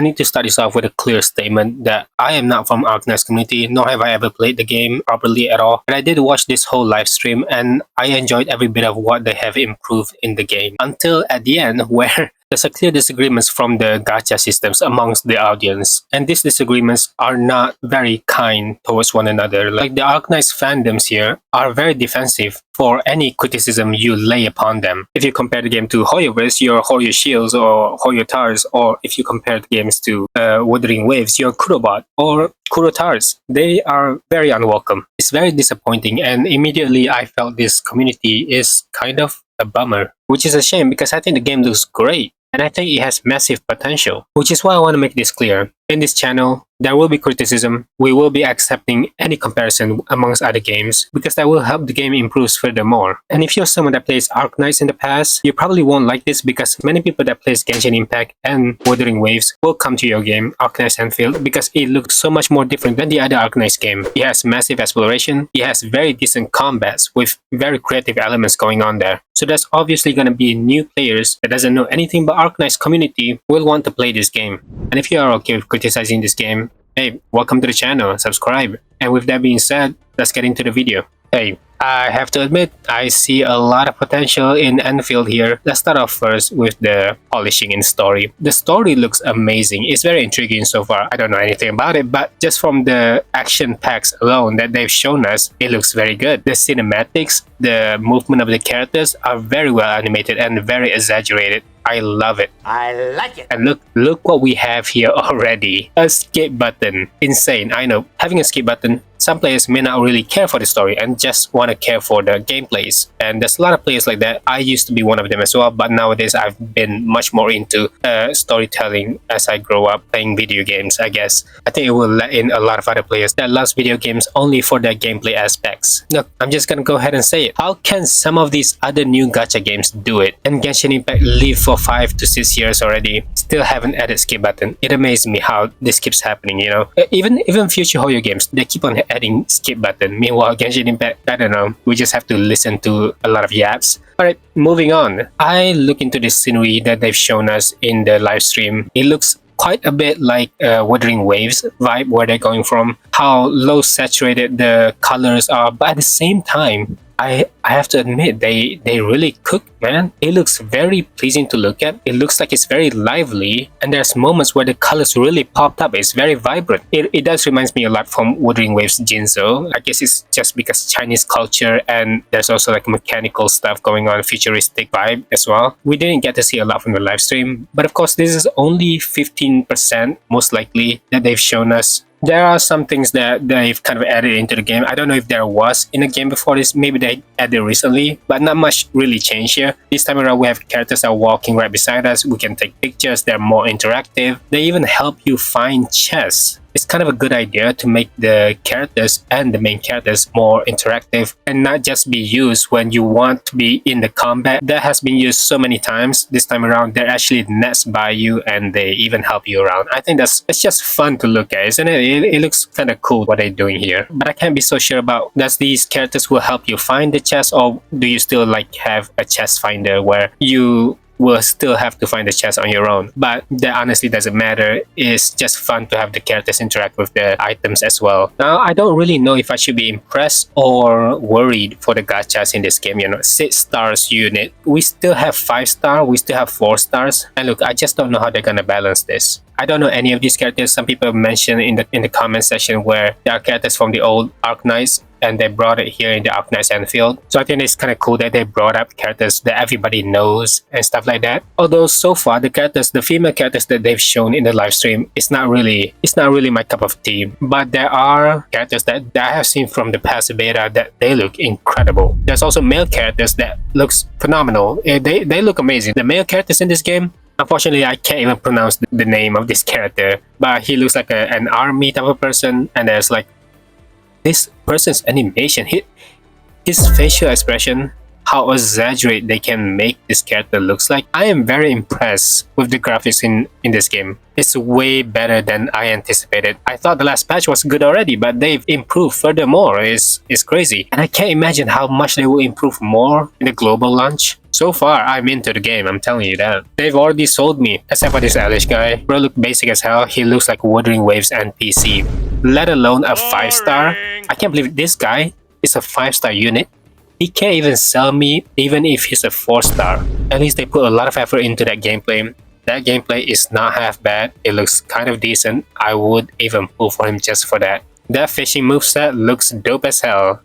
need to start this off with a clear statement that I am not from Arknights community, nor have I ever played the game properly at all. But I did watch this whole live stream and I enjoyed every bit of what they have improved in the game. Until at the end where there's a clear disagreements from the gacha systems amongst the audience. And these disagreements are not very kind towards one another. Like the Arknights fandoms here are very defensive for any criticism you lay upon them. If you compare the game to Hoyoverse, your Hoyo Shields or Hoyo Tars, or if you compare the games to Wuthering Waves, your Kurobot or Kurotars, they are very unwelcome. It's very disappointing, and immediately I felt this community is kind of a bummer, which is a shame because I think the game looks great and I think it has massive potential, which is why I want to make this clear. In this channel, there will be criticism. We will be accepting any comparison amongst other games because that will help the game improve furthermore. And if you're someone that plays Arknights in the past, you probably won't like this because many people that plays Genshin Impact and Wuthering Waves will come to your game, Arknights Endfield, because it looks so much more different than the other Arknights game. It has massive exploration, it has very decent combats with very creative elements going on there. So there's obviously going to be new players that doesn't know anything about Arknights community will want to play this game. And if you are okay with criticizing this game, hey, welcome to the channel, subscribe. And with that being said, let's get into the video. Hey, I have to admit, I see a lot of potential in Endfield here. Let's start off first with the polishing in story. The story looks amazing. It's very intriguing so far. I don't know anything about it, but just from the action packs alone that they've shown us, it looks very good. The cinematics, the movement of the characters are very well animated and very exaggerated. I love it. I like it. And look what we have here already. A skip button. Insane, I know. Having a skip button, some players may not really care for the story and just want to care for the gameplays. And there's a lot of players like that. I used to be one of them as well, but nowadays I've been much more into storytelling as I grow up playing video games, I guess. I think it will let in a lot of other players that loves video games only for their gameplay aspects. Look, I'm just gonna go ahead and say it. How can some of these other new gacha games do it? And Genshin Impact live for 5 to 6 years already, still haven't added skip button. It amazes me how this keeps happening, you know. Even future Hoyo games, they keep on adding skip button. Meanwhile, Genshin Impact, I don't know, we just have to listen to a lot of yaps. Alright, moving on. I look into this scenery that they've shown us in the live stream. It looks quite a bit like Wuthering Waves vibe, where they're going from, how low saturated the colors are, but at the same time, I have to admit, they really cook, man. It looks very pleasing to look at. It looks like it's very lively, and there's moments where the colors really popped up. It's very vibrant. It does reminds me a lot from Wuthering Waves Jinzo. I guess it's just because Chinese culture, and there's also like mechanical stuff going on, futuristic vibe as well. We didn't get to see a lot from the live stream, but of course this is only 15% most likely that they've shown us. There are some things that they've kind of added into the game. I don't know if there was in the game before this. Maybe they added recently, but not much really changed here. This time around, we have characters that are walking right beside us. We can take pictures. They're more interactive. They even help you find chests. It's kind of a good idea to make the characters and the main characters more interactive and not just be used when you want to be in the combat. That has been used so many times. This time around, they're actually next by you and they even help you around. I think it's just fun to look at, isn't it? It looks kind of cool what they're doing here. But I can't be so sure about, does these characters will help you find the chest, or do you still like have a chest finder where you will still have to find the chest on your own? But that honestly doesn't matter. It's just fun to have the characters interact with the items as well. Now, I don't really know if I should be impressed or worried for the gachas in this game. You know, 6 stars unit. We still have 5 star, we still have 4 stars. And look, I just don't know how they're gonna balance this. I don't know any of these characters. Some people mentioned in the comment section where there are characters from the old Arknights and they brought it here in the Arknights Endfield. So I think it's kind of cool that they brought up characters that everybody knows and stuff like that. Although so far the female characters that they've shown in the live stream, it's not really my cup of tea. But there are characters that I have seen from the past beta that they look incredible. There's also male characters that looks phenomenal. They look amazing. The male characters in this game, unfortunately, I can't even pronounce the name of this character, but he looks like an army type of person, and there's like this person's animation, his facial expression, how exaggerated they can make this character looks like. I am very impressed with the graphics in this game. It's way better than I anticipated. I thought the last patch was good already, but they've improved furthermore. It's crazy. And I can't imagine how much they will improve more in the global launch. So far, I'm into the game, I'm telling you that. They've already sold me, except for this Elish guy. Bro look basic as hell, he looks like Wuthering Waves NPC. Let alone a 5-star. I can't believe this guy is a 5-star unit. He can't even sell me even if he's a 4-star. At least they put a lot of effort into that gameplay. That gameplay is not half bad, it looks kind of decent. I would even pull for him just for that. That fishing moveset looks dope as hell.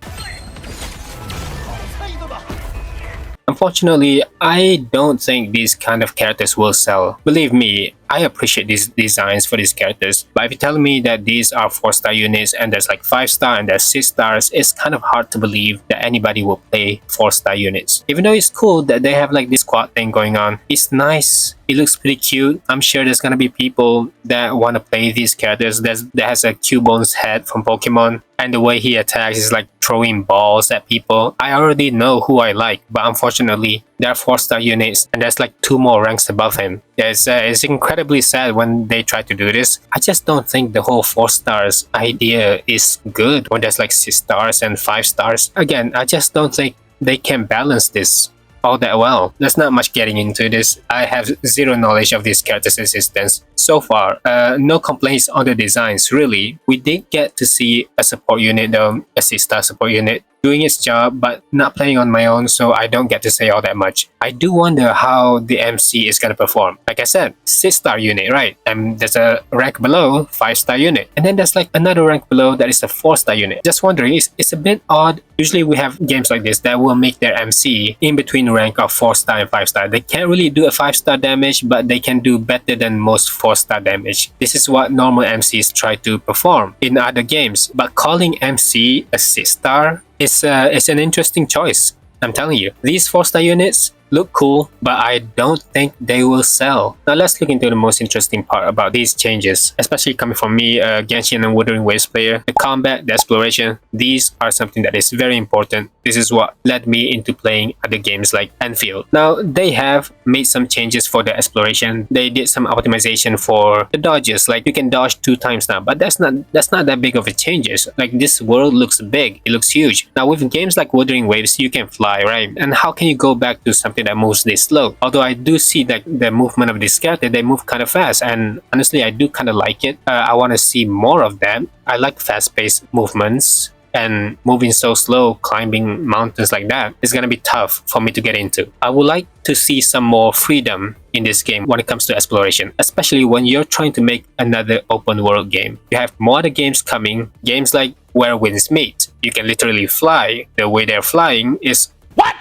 Unfortunately, I don't think these kind of characters will sell. Believe me, I appreciate these designs for these characters, but if you tell me that these are 4-star units and there's like 5-star and there's 6 stars, it's kind of hard to believe that anybody will play 4-star units. Even though it's cool that they have like this squad thing going on, it's nice. It looks pretty cute. I'm sure there's gonna be people that want to play these characters. That has a Cubone's head from Pokemon, and the way he attacks is like throwing balls at people. I already know who I like, but unfortunately, there are 4-star units, and there's like 2 more ranks above him. It's incredibly sad when they try to do this. I just don't think the whole 4 stars idea is good when there's like 6 stars and 5 stars. Again, I just don't think they can balance this all that well. There's not much getting into this. I have zero knowledge of this character's existence. So far, no complaints on the designs, really. We did get to see a support unit though, a 6-star support unit, doing its job, but not playing on my own, so I don't get to say all that much. I do wonder how the MC is gonna perform. Like I said, 6-star unit, right? And there's a rank below, 5-star unit. And then there's like another rank below that is a 4-star unit. Just wondering, it's a bit odd. Usually we have games like this that will make their MC in between rank of 4-star and 5-star. They can't really do a 5-star damage, but they can do better than most 4-star damage. This is what normal MCs try to perform in other games. But calling MC a 6-star, it's an interesting choice. I'm telling you, these 4-star units look cool, but I don't think they will sell. Now let's look into the most interesting part about these changes, especially coming from me, a Genshin and Wuthering Waves player. The combat, the exploration, these are something that is very important. This is what led me into playing other games like Endfield. Now they have made some changes for the exploration. They did some optimization for the dodges, like you can dodge 2 times now, but that's not that big of a changes. Like this world looks big, it looks huge. Now with games like Wuthering Waves, you can fly, right? And how can you go back to something that moves this slow? Although I do see that the movement of this character, they move kind of fast, and honestly I do kind of like it. I want to see more of that. I like fast-paced movements, and moving so slow, climbing mountains like that is gonna be tough for me to get into. I would like to see some more freedom in this game when it comes to exploration, especially when you're trying to make another open world game. You have more other games coming, games like Where Winds Meet. You can literally fly. The way they're flying is what?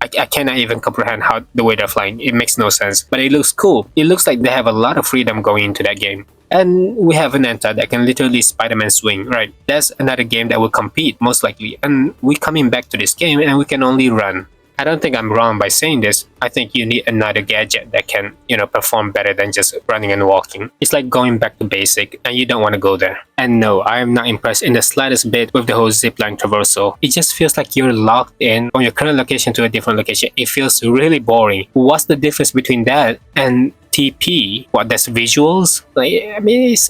I cannot even comprehend how the way they're flying. It makes no sense, but it looks cool. It looks like they have a lot of freedom going into that game. And we have an Enta that can literally Spider-Man swing, right? That's another game that will compete, most likely. And we're coming back to this game and we can only run. I don't think I'm wrong by saying this. I think you need another gadget that can, perform better than just running and walking. It's like going back to basic, and you don't want to go there. And no, I am not impressed in the slightest bit with the whole zipline traversal. It just feels like you're locked in from your current location to a different location. It feels really boring. What's the difference between that and TP? What, that's visuals?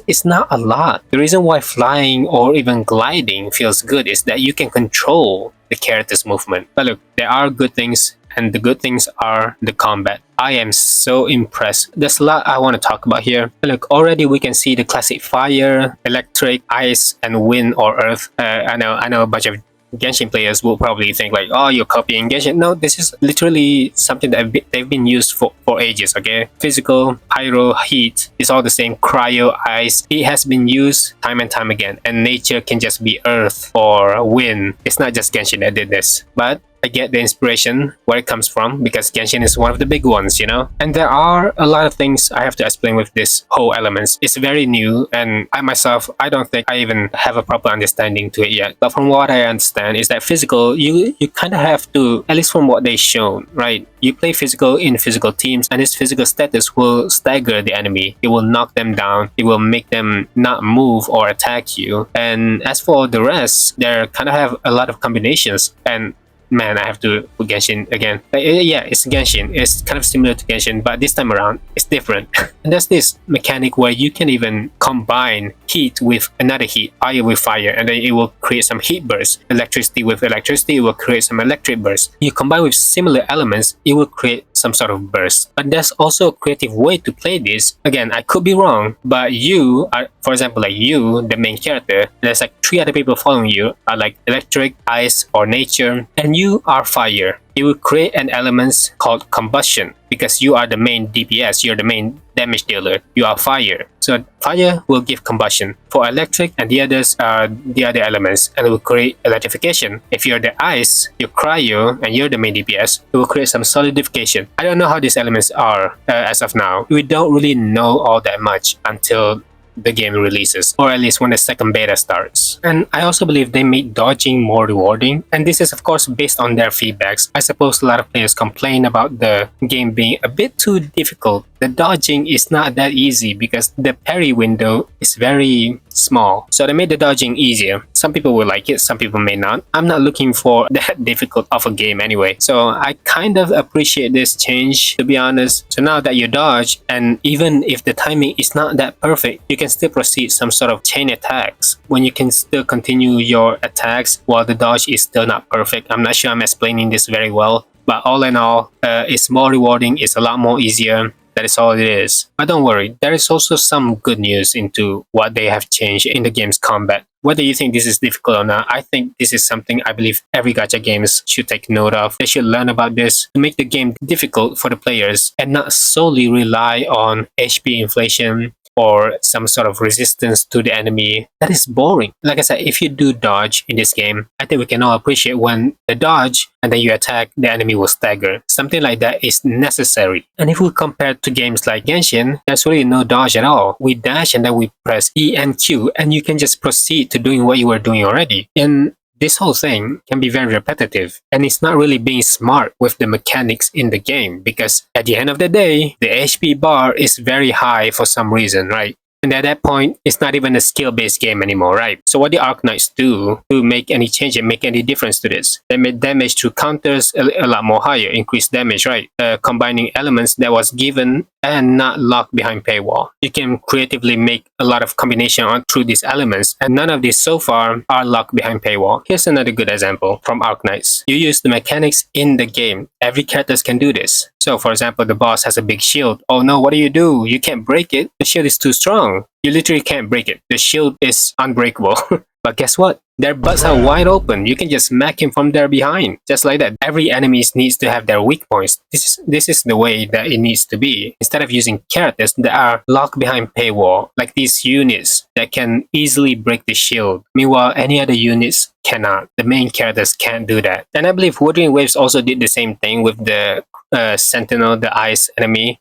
It's not a lot. The reason why flying or even gliding feels good is that you can control the character's movement. But look, there are good things, and the good things are the combat. I am so impressed. There's a lot I want to talk about here. Look, already we can see the classic fire, electric, ice, and wind or earth. I know a bunch of Genshin players will probably think like, oh, you're copying Genshin. No, this is literally something that they've been used for ages, okay? Physical, pyro, heat, it's all the same. Cryo, ice, it has been used time and time again. And nature can just be earth or wind. It's not just Genshin that did this. But I get the inspiration where it comes from because Genshin is one of the big ones, And there are a lot of things I have to explain with this whole elements. It's very new, and I myself, I don't think I even have a proper understanding to it yet. But from what I understand is that physical, you kind of have to, at least from what they shown, right? You play physical in physical teams, and this physical status will stagger the enemy. It will knock them down. It will make them not move or attack you. And as for the rest, they kind of have a lot of combinations. And Man, I have to put Genshin again. Yeah, it's Genshin. It's kind of similar to Genshin, but this time around, it's different. And there's this mechanic where you can even combine heat with another heat, fire with fire, and then it will create some heat bursts. Electricity with electricity, it will create some electric bursts. You combine with similar elements, it will create some sort of burst. But there's also a creative way to play this. Again, I could be wrong, but you are, for example, like you, the main character, there's like 3 other people following you, are like electric, ice, or nature, and you are fire. It will create an element called combustion because you are the main DPS, you're the main damage dealer, you are fire. So fire will give combustion. For electric and the others are the other elements and it will create electrification. If you're the ice, you're cryo and you're the main DPS, it will create some solidification. I don't know how these elements are as of now. We don't really know all that much until the game releases, or at least when the second beta starts. And I also believe they made dodging more rewarding, and this is of course based on their feedbacks. I suppose a lot of players complain about the game being a bit too difficult. The dodging is not that easy because the parry window is very small, so they made the dodging easier. Some people will like it, some people may not. I'm not looking for that difficult of a game anyway, so I kind of appreciate this change, to be honest. So now that you dodge, and even if the timing is not that perfect, you can still proceed some sort of chain attacks when you can still continue your attacks while the dodge is still not perfect. I'm not sure I'm explaining this very well, but all in all, it's more rewarding, it's a lot more easier. That is all it is. But don't worry, there is also some good news into what they have changed in the game's combat. Whether you think this is difficult or not, I think this is something I believe every gacha games should take note of. They should learn about this to make the game difficult for the players and not solely rely on HP inflation or some sort of resistance to the enemy. That is boring. Like I said, if you do dodge in this game, I think we can all appreciate when the dodge and then you attack, the enemy will stagger. Something like that is necessary. And if we compare to games like Genshin, there's really no dodge at all. We dash and then we press E and Q and you can just proceed to doing what you were doing already. And this whole thing can be very repetitive, and it's not really being smart with the mechanics in the game because at the end of the day, the HP bar is very high for some reason, right? And at that point, it's not even a skill-based game anymore, right? So what the Arknights do to make any change and make any difference to this? They made damage through counters a lot more higher, increased damage, right? Combining elements that was given and not locked behind paywall. You can creatively make a lot of combination through these elements, and none of these so far are locked behind paywall. Here's another good example from Arknights. You use the mechanics in the game. Every character can do this. So for example, the boss has a big shield. Oh no, what do? You can't break it. The shield is too strong. You literally can't break it. The shield is unbreakable. But guess what? Their butts are wide open. You can just smack him from there behind. Just like that. Every enemy needs to have their weak points. This is the way that it needs to be. Instead of using characters that are locked behind paywall, like these units that can easily break the shield. Meanwhile, any other units cannot. The main characters can't do that. And I believe Wuthering Waves also did the same thing with the Sentinel, the ice enemy.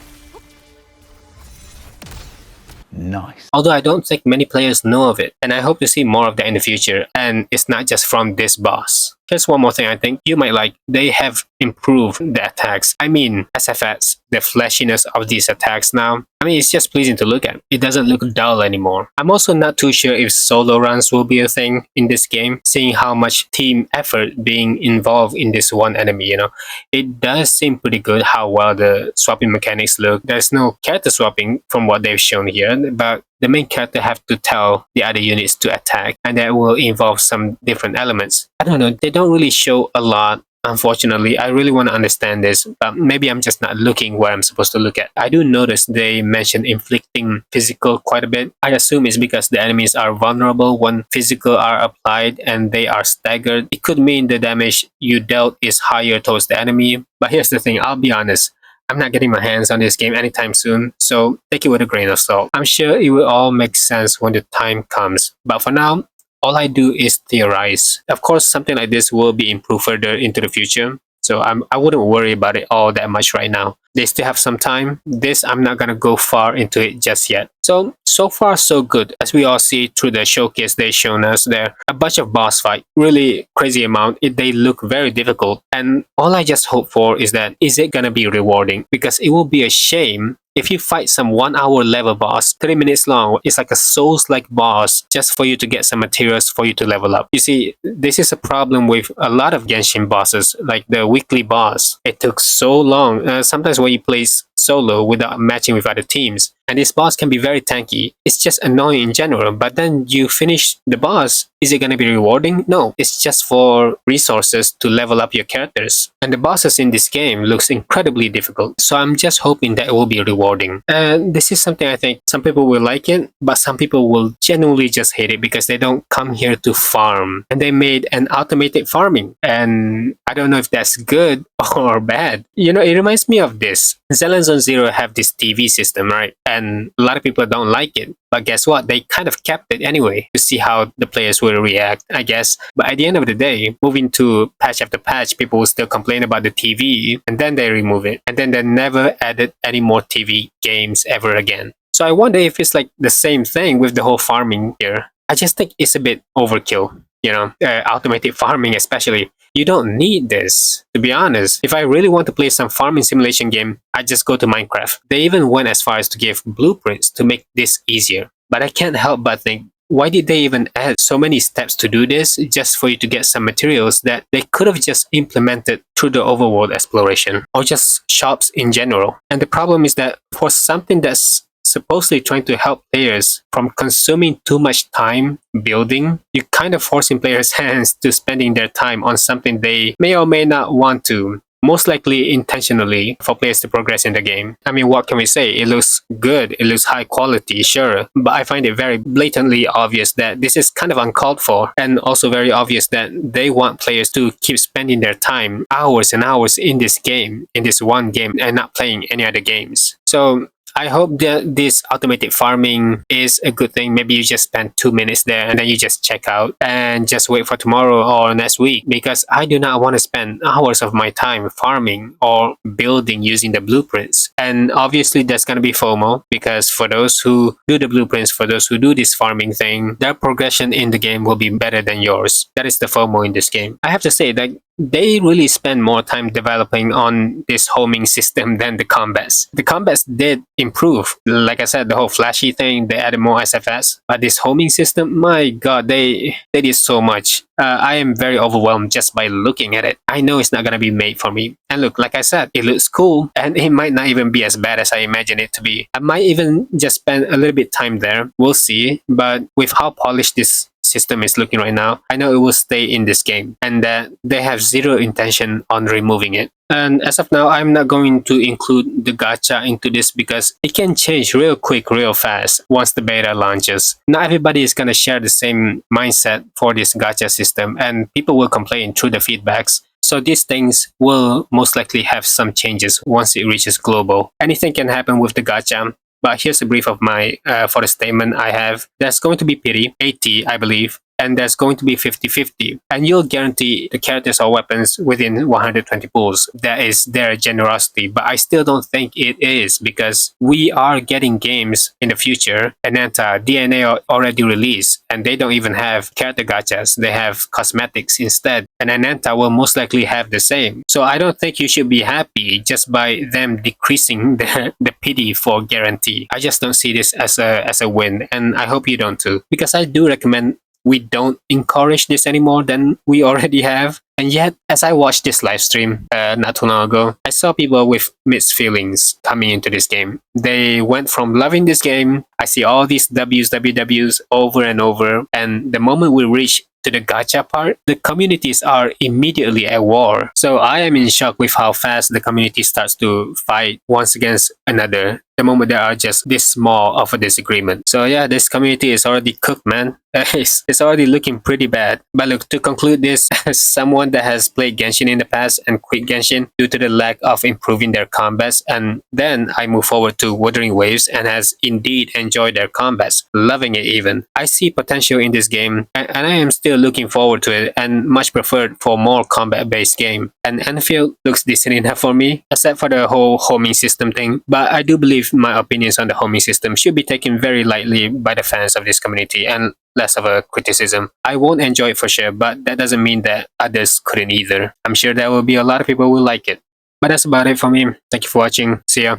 Nice. Although I don't think many players know of it, and I hope to see more of that in the future, and it's not just from this boss. Here's one more thing I think you might like. They have improved the attacks. I mean, SFX, the flashiness of these attacks now. I mean, it's just pleasing to look at. It doesn't look dull anymore. I'm also not too sure if solo runs will be a thing in this game, seeing how much team effort being involved in this one enemy, you know. It does seem pretty good how well the swapping mechanics look. There's no character swapping from what they've shown here, but the main character have to tell the other units to attack, and that will involve some different elements. I don't know, they don't really show a lot. Unfortunately, I really want to understand this, but maybe I'm just not looking where I'm supposed to look at. I do notice they mention inflicting physical quite a bit. I assume it's because the enemies are vulnerable when physical are applied and they are staggered. It could mean the damage you dealt is higher towards the enemy, but here's the thing, I'll be honest. I'm not getting my hands on this game anytime soon, so take it with a grain of salt. I'm sure it will all make sense when the time comes, but for now, all I do is theorize. Of course, something like this will be improved further into the future, so I wouldn't worry about it all that much right now. They still have some time. This, I'm not gonna go far into it just yet. So so far so good. As we all see through the showcase they shown us there, a bunch of boss fight, really crazy amount. They look very difficult, and all I just hope for is that is it gonna be rewarding? Because it will be a shame if you fight some 1 hour level boss, 30 minutes long. It's like a Souls-like boss just for you to get some materials for you to level up. You see, this is a problem with a lot of Genshin bosses, like the weekly boss. It took so long. Sometimes when you play solo without matching with other teams, and this boss can be very tanky. It's just annoying in general, but then you finish the boss. Is it going to be rewarding? No, it's just for resources to level up your characters. And the bosses in this game looks incredibly difficult, so I'm just hoping that it will be rewarding. And this is something I think some people will like it, but some people will genuinely just hate it because they don't come here to farm. And they made an automated farming, and I don't know if that's good or bad. You know, it reminds me of this. Zealand Zone Zero have this TV system, right? And a lot of people don't like it. But guess what? They kind of kept it anyway to see how the players will react, I guess. But at the end of the day, moving to patch after patch, people will still complain about the TV, and then they remove it. And then they never added any more TV games ever again. So I wonder if it's like the same thing with the whole farming here. I just think it's a bit overkill. You know, automated farming especially. You don't need this, to be honest. If I really want to play some farming simulation game, I just go to Minecraft. They even went as far as to give blueprints to make this easier. But I can't help but think, why did they even add so many steps to do this just for you to get some materials that they could have just implemented through the overworld exploration or just shops in general? And the problem is that for something that's supposedly trying to help players from consuming too much time building, you kind of forcing players' hands to spending their time on something they may or may not want to. Most likely intentionally for players to progress in the game. I mean, what can we say? It looks good, it looks high quality, sure, but I find it very blatantly obvious that this is kind of uncalled for, and also very obvious that they want players to keep spending their time, hours and hours in this game, in this one game, and not playing any other games. So I hope that this automated farming is a good thing. Maybe you just spend 2 minutes there and then you just check out and just wait for tomorrow or next week, because I do not want to spend hours of my time farming or building using the blueprints. And obviously there's going to be FOMO, because for those who do the blueprints, for those who do this farming thing, their progression in the game will be better than yours. That is the FOMO in this game. I have to say that they really spend more time developing on this homing system than the combats. The combats did improve. Like I said, the whole flashy thing, they added more SFS. But this homing system, my god, they did so much. I am very overwhelmed just by looking at it. I know it's not going to be made for me. And look, like I said, it looks cool, and it might not even be as bad as I imagine it to be. I might even just spend a little bit time there. We'll see. But with how polished this system is looking right now, I know it will stay in this game, and that they have zero intention on removing it. And as of now, I'm not going to include the gacha into this because it can change real quick, real fast once the beta launches. Not everybody is going to share the same mindset for this gacha system, and people will complain through the feedbacks. So these things will most likely have some changes once it reaches global. Anything can happen with the gacha. But here's a brief of my, for the statement I have. There's going to be pity, 80, I believe, and there's going to be 50-50. And you'll guarantee the characters or weapons within 120 pulls. That is their generosity, but I still don't think it is, because we are getting games in the future. Ananta, DNA are already released, and they don't even have character gachas. They have cosmetics instead. And Ananta will most likely have the same. So I don't think you should be happy just by them decreasing the pity for guarantee. I just don't see this as a win, and I hope you don't too, because I do recommend we don't encourage this anymore than we already have. And yet, as I watched this live stream not too long ago, I saw people with mixed feelings coming into this game. They went from loving this game, I see all these W's over and over, and the moment we reach to the gacha part, the communities are immediately at war. So I am in shock with how fast the community starts to fight once against another the moment there are just this small of a disagreement. So yeah, this community is already cooked, man. It's already looking pretty bad. But look, to conclude this, as someone that has played Genshin in the past and quit Genshin due to the lack of improving their combats, and then I move forward to Wuthering Waves and has indeed enjoyed their combats, loving it even. I see potential in this game, and I am still looking forward to it, and much preferred for more combat-based game. And Endfield looks decent enough for me, except for the whole homing system thing. But I do believe believe my opinions on the homing system should be taken very lightly by the fans of this community and less of a criticism. I won't enjoy it for sure, but that doesn't mean that others couldn't either. I'm sure there will be a lot of people who will like it. But that's about it for me. Thank you for watching. See ya.